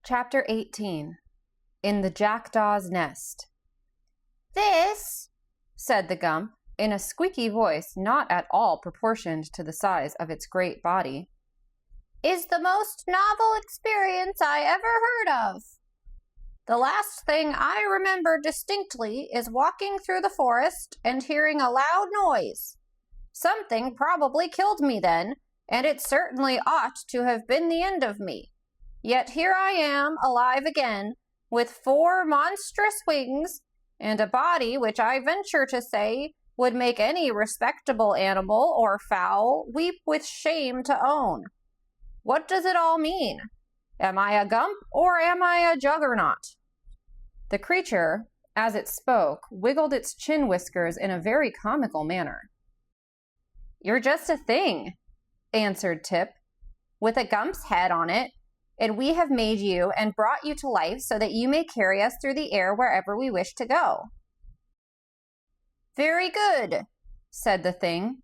Chapter 18. In the Jackdaw's Nest. "This," said the Gump, in a squeaky voice not at all proportioned to the size of its great body, "is the most novel experience I ever heard of. The last thing I remember distinctly is walking through the forest and hearing a loud noise. Something probably killed me then, and it certainly ought to have been the end of me. Yet here I am, alive again, with 4 monstrous wings, and a body which I venture to say would make any respectable animal or fowl weep with shame to own. What does it all mean? Am I a Gump or am I a Juggernaut?" The creature, as it spoke, wiggled its chin whiskers in a very comical manner. "You're just a thing," answered Tip, "with a Gump's head on it, and we have made you and brought you to life so that you may carry us through the air wherever we wish to go." "Very good," said the thing.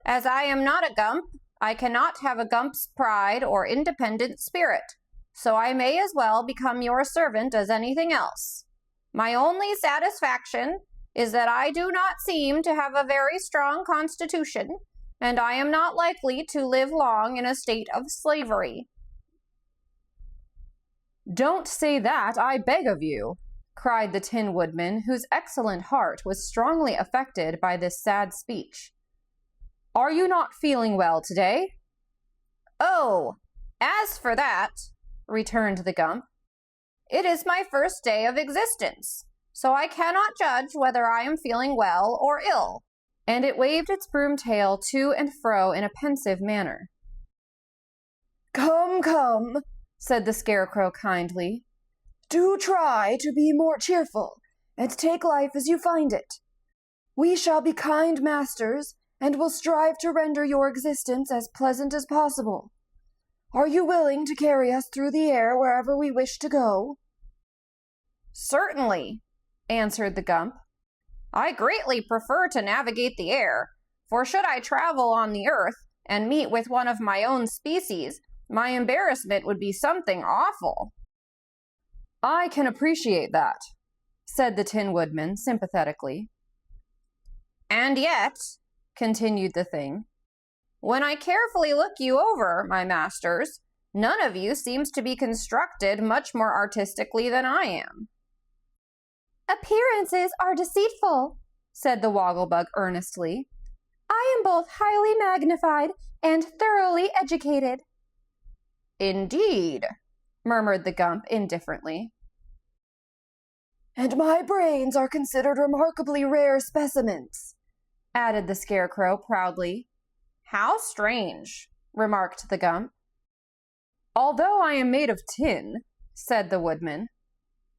"As I am not a Gump, I cannot have a Gump's pride or independent spirit, so I may as well become your servant as anything else. My only satisfaction is that I do not seem to have a very strong constitution, and I am not likely to live long in a state of slavery." "Don't say that, I beg of you," cried the Tin Woodman, whose excellent heart was strongly affected by this sad speech. "Are you not feeling well today?" "Oh, as for that," returned the Gump, "it is my first day of existence, so I cannot judge whether I am feeling well or ill." And it waved its broom tail to and fro in a pensive manner. "Come, come," said the Scarecrow kindly. "Do try to be more cheerful, and take life as you find it. We shall be kind masters, and will strive to render your existence as pleasant as possible. Are you willing to carry us through the air wherever we wish to go?" "Certainly," answered the Gump. "I greatly prefer to navigate the air, for should I travel on the earth and meet with one of my own species, my embarrassment would be something awful." "I can appreciate that," said the Tin Woodman sympathetically. "And yet," continued the thing, "when I carefully look you over, my masters, none of you seems to be constructed much more artistically than I am." "Appearances are deceitful," said the Wogglebug earnestly. "I am both highly magnified and thoroughly educated." "Indeed," murmured the Gump indifferently. "And my brains are considered remarkably rare specimens," added the Scarecrow proudly. "How strange," remarked the Gump. "Although I am made of tin," said the Woodman,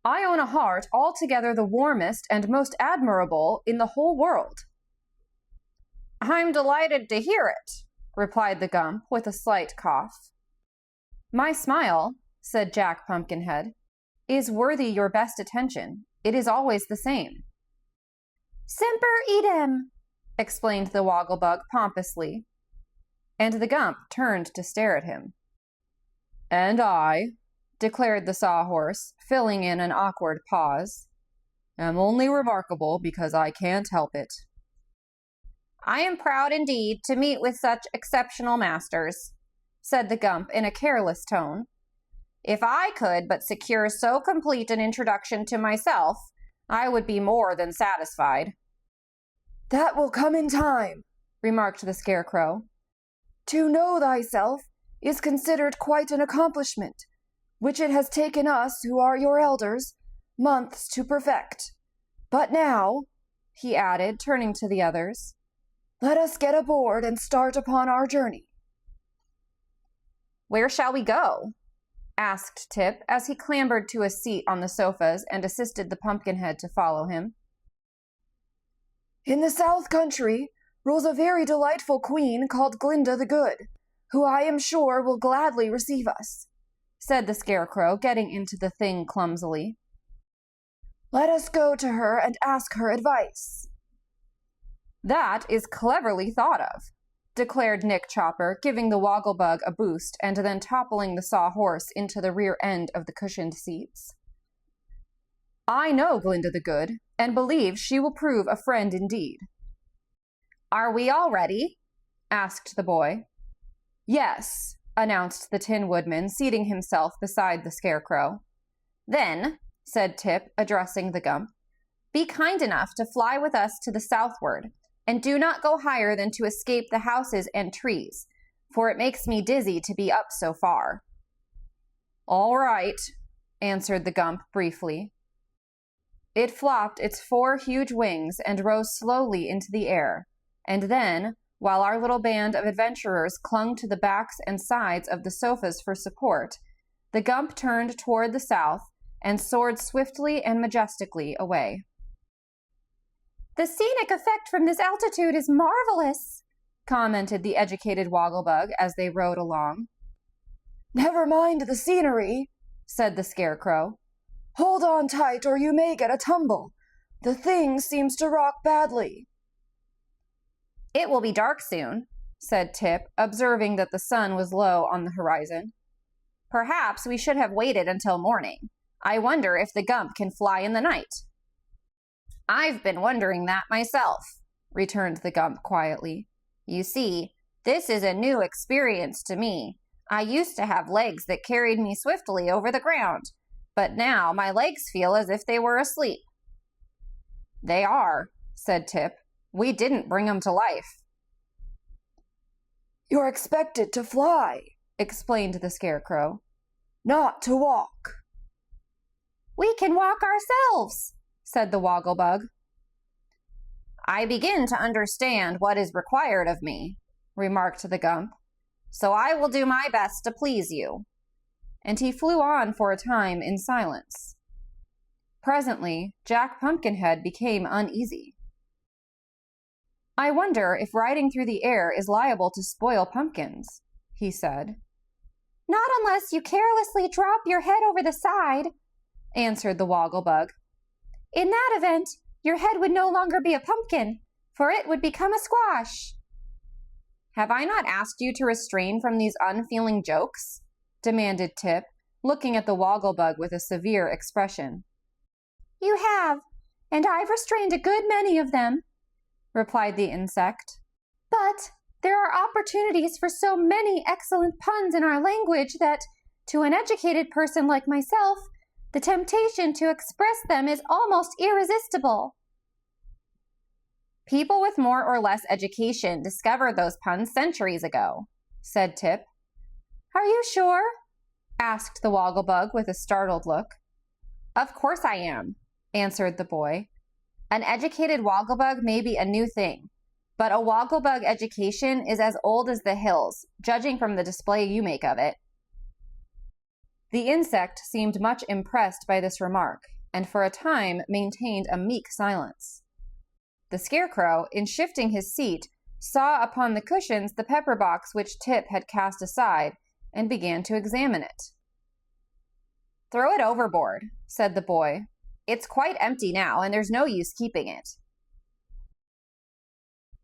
"I own a heart altogether the warmest and most admirable in the whole world." "I'm delighted to hear it," replied the Gump with a slight cough. "My smile," said Jack Pumpkinhead, "is worthy your best attention. It is always the same." "Semper idem," explained the Wogglebug pompously, and the Gump turned to stare at him. "And I," declared the Sawhorse, filling in an awkward pause, "am only remarkable because I can't help it." "I am proud indeed to meet with such exceptional masters," said the Gump in a careless tone. "If I could but secure so complete an introduction to myself, I would be more than satisfied." "That will come in time," remarked the Scarecrow. "To know thyself is considered quite an accomplishment, which it has taken us, who are your elders, months to perfect. But now," he added, turning to the others, "let us get aboard and start upon our journey." "Where shall we go?" asked Tip as he clambered to a seat on the sofas and assisted the Pumpkinhead to follow him. "In the South Country rules a very delightful queen called Glinda the Good, who I am sure will gladly receive us," said the Scarecrow, getting into the thing clumsily. "Let us go to her and ask her advice." "That is cleverly thought of," declared Nick Chopper, giving the Wogglebug a boost and then toppling the sawhorse into the rear end of the cushioned seats. I know Glinda the Good, and believe she will prove a friend indeed. Are we all ready? Asked the boy. Yes, announced the Tin Woodman, seating himself beside the Scarecrow. Then, said Tip, addressing the Gump, be kind enough to fly with us to the southward, and do not go higher than to escape the houses and trees, for it makes me dizzy to be up so far. All right, answered the Gump briefly. It flopped its 4 huge wings and rose slowly into the air, and then, while our little band of adventurers clung to the backs and sides of the sofas for support, the Gump turned toward the south and soared swiftly and majestically away. The scenic effect from this altitude is marvelous, commented the educated Wogglebug as they rode along. Never mind the scenery, said the Scarecrow. Hold on tight or you may get a tumble. The thing seems to rock badly. It will be dark soon, said Tip, observing that the sun was low on the horizon. Perhaps we should have waited until morning. I wonder if the Gump can fly in the night. I've been wondering that myself, returned the Gump quietly. You see, this is a new experience to me. I used to have legs that carried me swiftly over the ground, but now my legs feel as if they were asleep. They are, said Tip. We didn't bring 'em to life. You're expected to fly, explained the Scarecrow, not to walk. We can walk ourselves, said the Wogglebug. I begin to understand what is required of me, remarked the Gump, so I will do my best to please you. And he flew on for a time in silence. Presently, Jack Pumpkinhead became uneasy. I wonder if riding through the air is liable to spoil pumpkins, he said. Not unless you carelessly drop your head over the side, answered the Wogglebug. In that event, your head would no longer be a pumpkin, for it would become a squash. Have I not asked you to restrain from these unfeeling jokes? Demanded Tip, looking at the Wogglebug with a severe expression. You have, and I've restrained a good many of them, replied the insect. But there are opportunities for so many excellent puns in our language that, to an educated person like myself, the temptation to express them is almost irresistible. People with more or less education discovered those puns centuries ago, said Tip. Are you sure? Asked the Wogglebug with a startled look. Of course I am, answered the boy. An educated Wogglebug may be a new thing, but a Wogglebug education is as old as the hills, judging from the display you make of it. The insect seemed much impressed by this remark, and for a time maintained a meek silence. The Scarecrow, in shifting his seat, saw upon the cushions the pepper box which Tip had cast aside, and began to examine it. Throw it overboard, said the boy. It's quite empty now, and there's no use keeping it.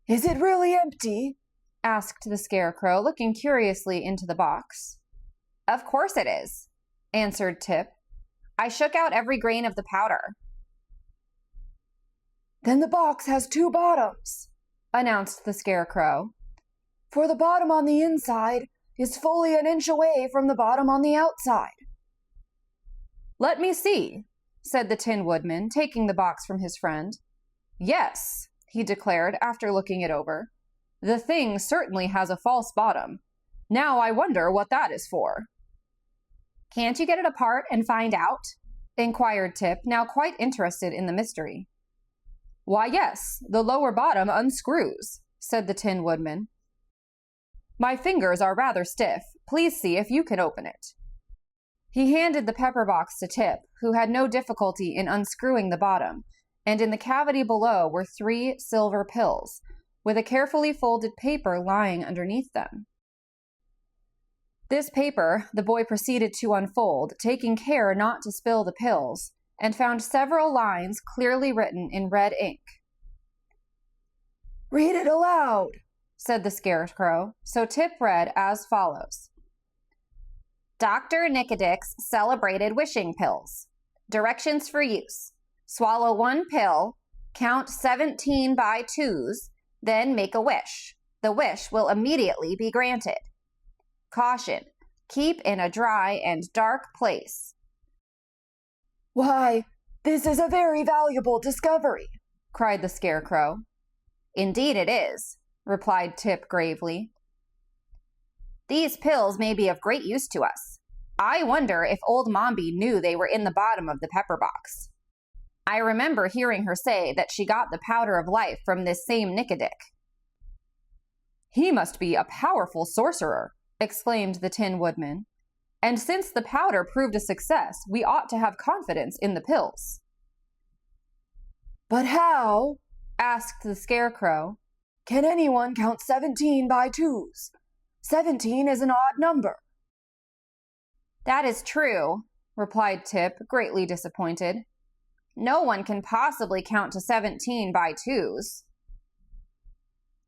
Is it really empty? Asked the Scarecrow, looking curiously into the box. Of course it is, answered Tip. I shook out every grain of the powder. Then the box has 2 bottoms, announced the Scarecrow. For the bottom on the inside is fully an inch away from the bottom on the outside. Let me see, said the Tin Woodman, taking the box from his friend. Yes, he declared after looking it over. The thing certainly has a false bottom. Now I wonder what that is for. Can't you get it apart and find out? Inquired Tip, now quite interested in the mystery. Why, yes, the lower bottom unscrews, said the Tin Woodman. My fingers are rather stiff. Please see if you can open it. He handed the pepper box to Tip, who had no difficulty in unscrewing the bottom, and in the cavity below were 3 silver pills, with a carefully folded paper lying underneath them. This paper the boy proceeded to unfold, taking care not to spill the pills, and found several lines clearly written in red ink. Read it aloud, said the Scarecrow, so Tip read as follows. Dr. Nicodick's celebrated wishing pills. Directions for use. Swallow 1 pill, count 17 by 2s, then make a wish. The wish will immediately be granted. Caution. Keep in a dry and dark place. Why, this is a very valuable discovery, cried the Scarecrow. Indeed it is, replied Tip gravely. These pills may be of great use to us. I wonder if old Mombi knew they were in the bottom of the pepper box. I remember hearing her say that she got the powder of life from this same Nicodick. He must be a powerful sorcerer, exclaimed the Tin Woodman. And since the powder proved a success, we ought to have confidence in the pills. But how, asked the Scarecrow, can anyone count 17 by 2s? 17 is an odd number. That is true, replied Tip, greatly disappointed. No one can possibly count to 17 by 2s.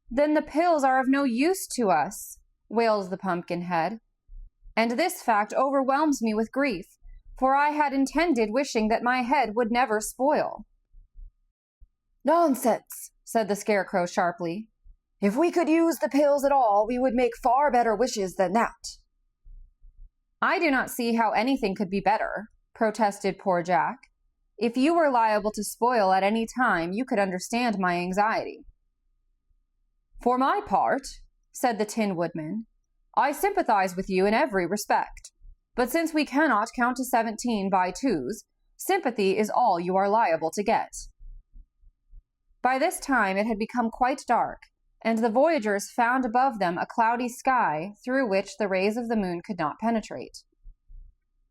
Then the pills are of no use to us, wails the Pumpkinhead. And this fact overwhelms me with grief, for I had intended wishing that my head would never spoil. Nonsense, said the Scarecrow sharply. If we could use the pills at all, we would make far better wishes than that. I do not see how anything could be better, protested poor Jack. If you were liable to spoil at any time, you could understand my anxiety. For my part, said the Tin Woodman, I sympathize with you in every respect. But since we cannot count to 17 by 2s, sympathy is all you are liable to get. By this time it had become quite dark, and the voyagers found above them a cloudy sky through which the rays of the moon could not penetrate.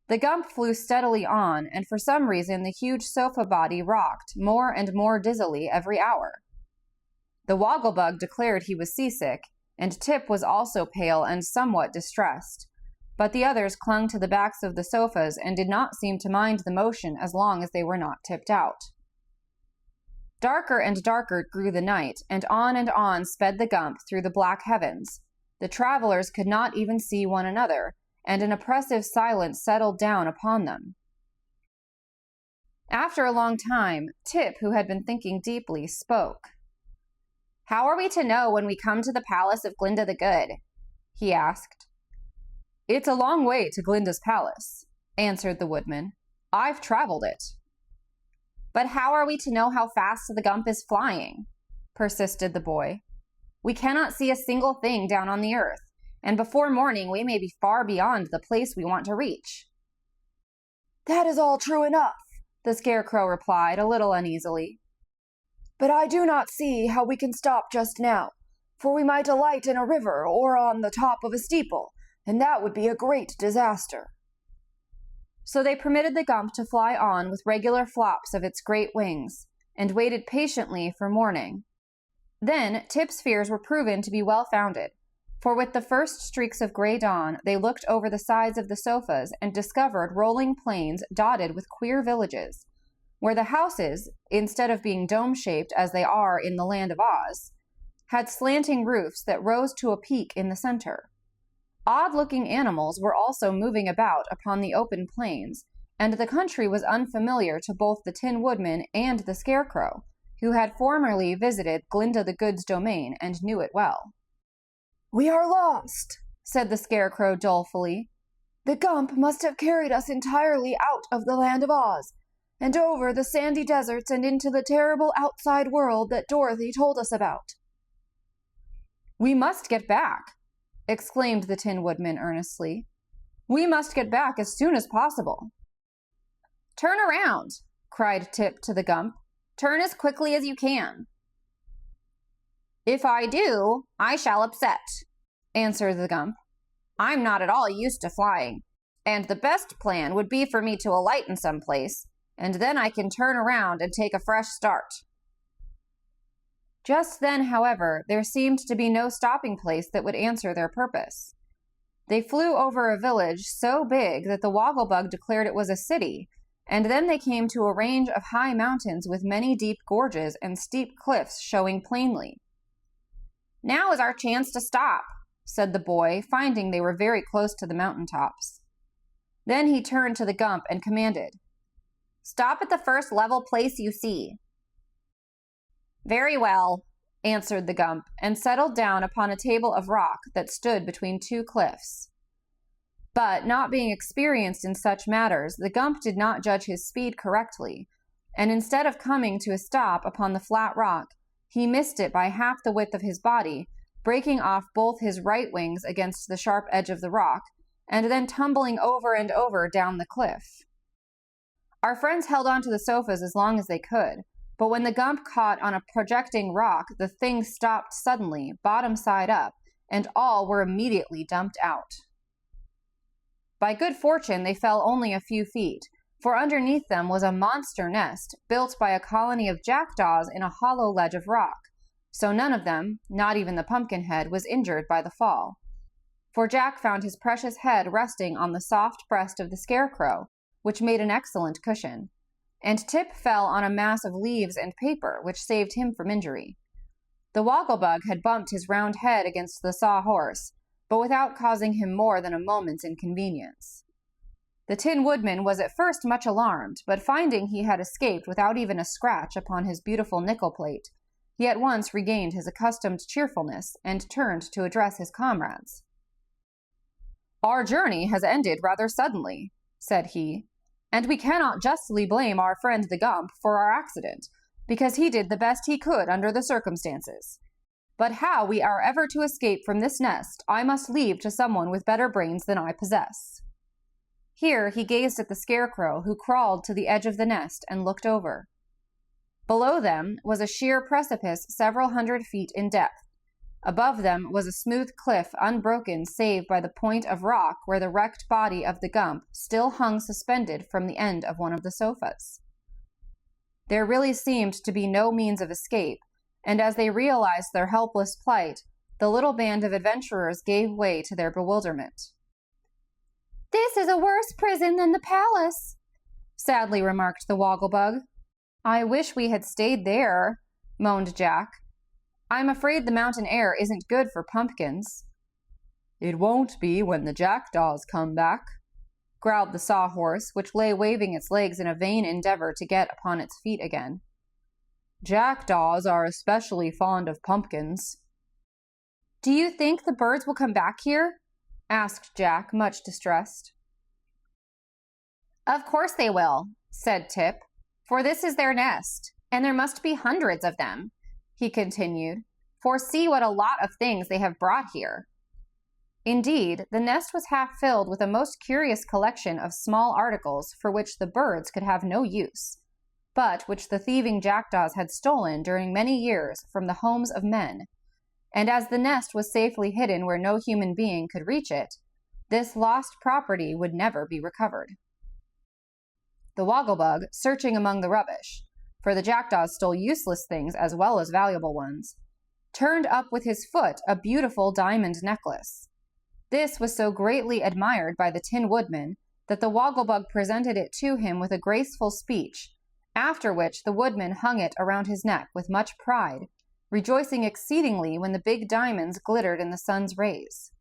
The Gump flew steadily on, and for some reason the huge sofa body rocked more and more dizzily every hour. The Wogglebug declared he was seasick, and Tip was also pale and somewhat distressed, but the others clung to the backs of the sofas and did not seem to mind the motion as long as they were not tipped out. Darker and darker grew the night, and on sped the Gump through the black heavens. The travelers could not even see one another, and an oppressive silence settled down upon them. After a long time, Tip, who had been thinking deeply, spoke. How are we to know when we come to the palace of Glinda the Good? He asked. It's a long way to Glinda's palace, answered the Woodman. I've traveled it. But how are we to know how fast the Gump is flying? Persisted the boy. We cannot see a single thing down on the earth, and before morning we may be far beyond the place we want to reach. That is all true enough, the Scarecrow replied a little uneasily. But I do not see how we can stop just now, for we might alight in a river or on the top of a steeple, and that would be a great disaster. So they permitted the Gump to fly on with regular flops of its great wings, and waited patiently for morning. Then Tip's fears were proven to be well-founded, for with the first streaks of gray dawn they looked over the sides of the sofas and discovered rolling plains dotted with queer villages, where the houses, instead of being dome-shaped as they are in the Land of Oz, had slanting roofs that rose to a peak in the center. Odd-looking animals were also moving about upon the open plains, and the country was unfamiliar to both the Tin Woodman and the Scarecrow, who had formerly visited Glinda the Good's domain and knew it well. We are lost, said the Scarecrow dolefully. The Gump must have carried us entirely out of the Land of Oz, and over the sandy deserts and into the terrible outside world that Dorothy told us about. We must get back, exclaimed the Tin Woodman earnestly. We must get back as soon as possible. Turn around, cried Tip to the Gump. Turn as quickly as you can. If I do, I shall upset, answered the Gump. I'm not at all used to flying, and the best plan would be for me to alight in some place, and then I can turn around and take a fresh start. Just then, however, there seemed to be no stopping place that would answer their purpose. They flew over a village so big that the Wogglebug declared it was a city, and then they came to a range of high mountains with many deep gorges and steep cliffs showing plainly. Now is our chance to stop, said the boy, finding they were very close to the mountaintops. Then he turned to the Gump and commanded, Stop at the first level place you see. Very well, answered the Gump, and settled down upon a table of rock that stood between two cliffs. But, not being experienced in such matters, the Gump did not judge his speed correctly, and instead of coming to a stop upon the flat rock, he missed it by half the width of his body, breaking off both his right wings against the sharp edge of the rock, and then tumbling over and over down the cliff. Our friends held on to the sofas as long as they could, but when the Gump caught on a projecting rock, the thing stopped suddenly, bottom side up, and all were immediately dumped out. By good fortune, they fell only a few feet, for underneath them was a monster nest built by a colony of jackdaws in a hollow ledge of rock, so none of them, not even the Pumpkinhead, was injured by the fall. For Jack found his precious head resting on the soft breast of the Scarecrow, which made an excellent cushion, and Tip fell on a mass of leaves and paper, which saved him from injury. The Wogglebug had bumped his round head against the Sawhorse, but without causing him more than a moment's inconvenience. The Tin Woodman was at first much alarmed, but finding he had escaped without even a scratch upon his beautiful nickel plate, he at once regained his accustomed cheerfulness and turned to address his comrades. Our journey has ended rather suddenly, said he, and we cannot justly blame our friend the Gump for our accident, because he did the best he could under the circumstances. But how we are ever to escape from this nest, I must leave to someone with better brains than I possess. Here he gazed at the Scarecrow, who crawled to the edge of the nest and looked over. Below them was a sheer precipice several hundred feet in depth. Above them was a smooth cliff unbroken save by the point of rock where the wrecked body of the Gump still hung suspended from the end of one of the sofas. There really seemed to be no means of escape, and as they realized their helpless plight, the little band of adventurers gave way to their bewilderment. This is a worse prison than the palace, sadly remarked the Wogglebug. I wish we had stayed there, moaned Jack. I'm afraid the mountain air isn't good for pumpkins. It won't be when the jackdaws come back, growled the Sawhorse, which lay waving its legs in a vain endeavor to get upon its feet again. Jackdaws are especially fond of pumpkins. Do you think the birds will come back here? Asked Jack, much distressed. Of course they will, said Tip, for this is their nest, and there must be hundreds of them, he continued, for see what a lot of things they have brought here. Indeed, the nest was half filled with a most curious collection of small articles for which the birds could have no use, but which the thieving jackdaws had stolen during many years from the homes of men, and as the nest was safely hidden where no human being could reach it, this lost property would never be recovered. The Wogglebug, searching among the rubbish, for the jackdaws stole useless things as well as valuable ones, turned up with his foot a beautiful diamond necklace. This was so greatly admired by the Tin Woodman that the Wogglebug presented it to him with a graceful speech, after which the Woodman hung it around his neck with much pride, rejoicing exceedingly when the big diamonds glittered in the sun's rays.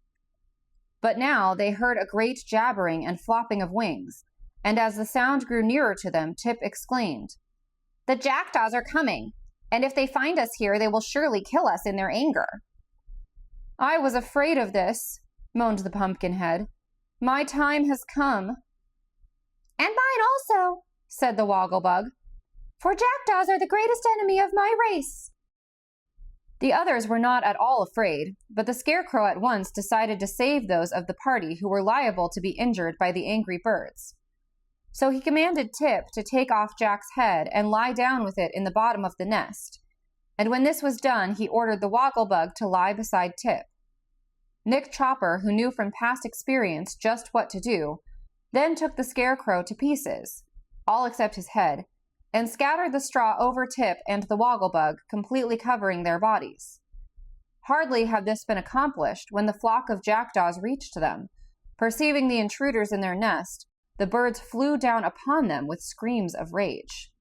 But now they heard a great jabbering and flopping of wings, and as the sound grew nearer to them, Tip exclaimed, "The jackdaws are coming, and if they find us here, they will surely kill us in their anger." I was afraid of this, moaned the Pumpkinhead. My time has come. And mine also, said the Wogglebug, for jackdaws are the greatest enemy of my race. The others were not at all afraid, but the Scarecrow at once decided to save those of the party who were liable to be injured by the angry birds. So he commanded Tip to take off Jack's head and lie down with it in the bottom of the nest, and when this was done, he ordered the Wogglebug to lie beside Tip. Nick Chopper, who knew from past experience just what to do, then took the Scarecrow to pieces, all except his head, and scattered the straw over Tip and the Wogglebug, completely covering their bodies. Hardly had this been accomplished when the flock of jackdaws reached them. Perceiving the intruders in their nest, the birds flew down upon them with screams of rage.